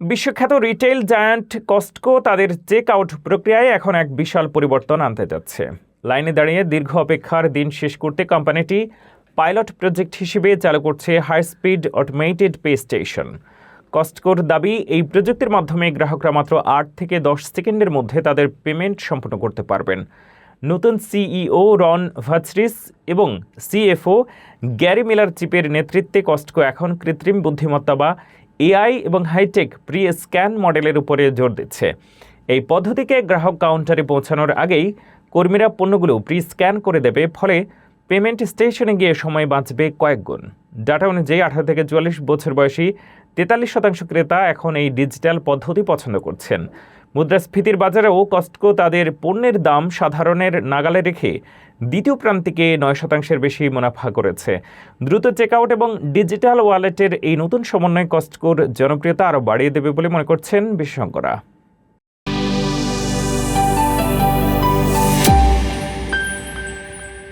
বিশ্বখ্যাত retail giant Costco তাদের check out প্রক্রিয়ায় এখন এক বিশাল পরিবর্তন আনতে যাচ্ছে। লাইনে দাঁড়িয়ে দীর্ঘ অপেক্ষার দিন শেষ করতে কোম্পানিটি পাইলট প্রজেক্ট হিসেবে চালু করছে high speed automated pay station. কস্টকোর দাবি, এই প্রযুক্তির মাধ্যমে গ্রাহকরা মাত্র ৮ থেকে ১০ সেকেন্ডের মধ্যে তাদের পেমেন্ট সম্পন্ন করতে পারবেন। নতুন সিইও রন ভাচরিস এবং সিএফও গ্যারি মিলার চিপের নেতৃত্বে কস্টকো এখন কৃত্রিম বুদ্ধিমত্তা বা এআই এবং হাইটেক প্রি স্ক্যান মডেলের উপরে জোর দিচ্ছে। এই পদ্ধতিকে গ্রাহক কাউন্টারে পৌঁছানোর আগেই কর্মীরা পণ্যগুলো প্রি স্ক্যান করে দেবে, ফলে পেমেন্ট স্টেশনে গিয়ে সময় বাঁচবে কয়েক গুণ। ডাটা অনুযায়ী 18 থেকে 44 বছর বয়সী 43% ক্রেতা এখন এই ডিজিটাল পদ্ধতি পছন্দ করছেন। মুদ্রাস্ফীতির বাজারেও কস্টকো তাদের পণ্যের দাম সাধারণের নাগালে রেখে দ্বিতীয় প্রান্তিকে 9% বেশি মুনাফা করেছে। দ্রুত চেকআউট এবং ডিজিটাল ওয়ালেটের এই নতুন সমন্বয় কস্টকোর জনপ্রিয়তা আরও বাড়িয়ে দেবে বলে মনে করছেন বিশেষজ্ঞরা।